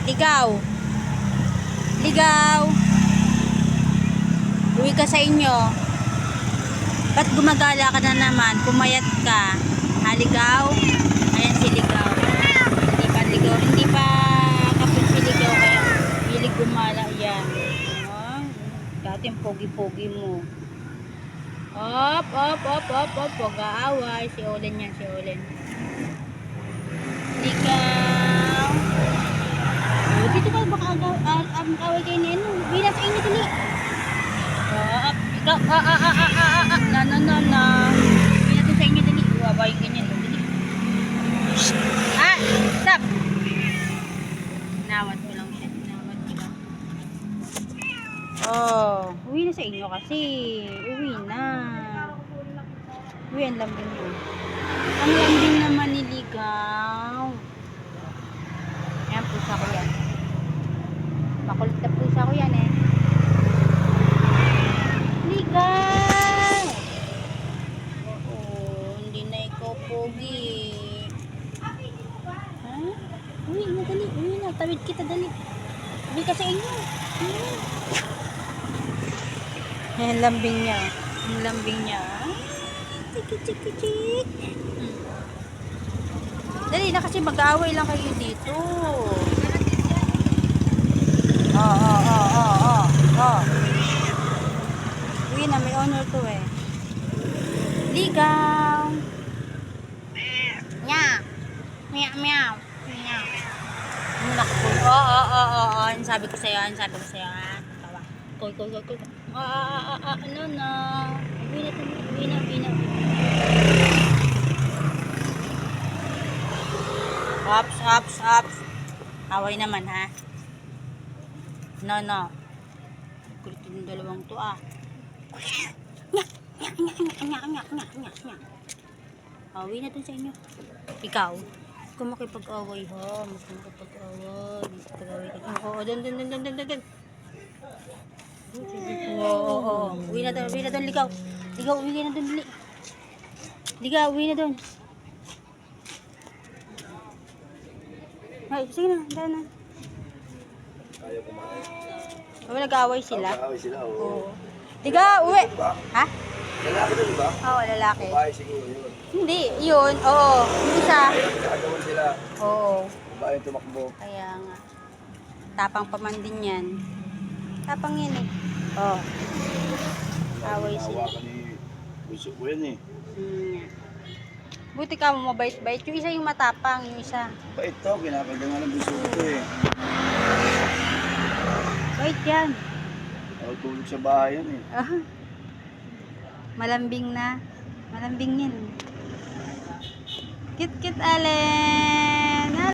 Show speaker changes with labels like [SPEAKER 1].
[SPEAKER 1] Ligaw. Ligaw. Uwi ka sa inyo. Ba't gumagala ka na naman? Pumayat ka. Ligaw. Ayan si Ligaw. Hindi pa ligaw. Hindi pa kapit si Ligaw. Kaya hilig gumala. Yan. Dati yung pogi-pogi mo. Op. Huwag aaway. Si Olen yan. Si Olen. Ligaw. Dito ka baka away kayo ni ano. Bila sa inyo dali. Ikaw. No. Bila to sa inyo dali. Away ganyan. Dali. Stop. Nawat mo lang siya. Nawat mo lang. Uwi na sa inyo kasi. Uwi na. Uwi ang lambing mo. Ang lambing naman ni Ligaw. Ayan, pusa ko yan. Makulit na pusa ko yan eh. Ligaw! Hindi na ikaw pogi. Ha? Uwi na dali. Uwi na. Tawid kita dali. Uwi ka sa inyo. Ayan, lambing niya. Ang lambing niya. Chik. Dali na kasi mag-aaway lang kayo dito. Uy na, may honor to eh. Ligaw. Nya. Meow. Ano sabi ko sa'yo? Tawa. Koy. No. Uwi na. Ops. Away naman ha. No. Kulit yung dalawang to Away na dun sa inyo. Ikaw. Huwag ka makipag-away ha. Makipag-away ka. Oo, dun. Oo. Uwi na dun, Ligaw. Ligaw, uwi na dun. Ligaw, uwi na dun. Ay, sige na, dahil na.
[SPEAKER 2] Ayaw kumain.
[SPEAKER 1] Nag-aaway sila?
[SPEAKER 2] Nag-aaway sila, oo.
[SPEAKER 1] Ligaw, uwi! Ha?
[SPEAKER 2] Lalaki doon, di ba?
[SPEAKER 1] Oo, lalaki.
[SPEAKER 2] Babae siguro yun.
[SPEAKER 1] Hindi, yun, oo. Yung isa.
[SPEAKER 2] Nagkakagawan sila.
[SPEAKER 1] Oo.
[SPEAKER 2] Babae tumakbo.
[SPEAKER 1] Kaya nga. Tapang pa man din yan. Tapang yan eh. Oo. Away sila.
[SPEAKER 2] Nawa ka ni Buso ko yan eh.
[SPEAKER 1] Buti ka mo mabait-bait. Yung isa yung matapang, yung isa.
[SPEAKER 2] Bait to, kinakaganda nga ng Buso ko eh.
[SPEAKER 1] Bait yan.
[SPEAKER 2] Ako tulog sa bahay yan eh.
[SPEAKER 1] Malambing na. Malambing yan. Cute, Allen.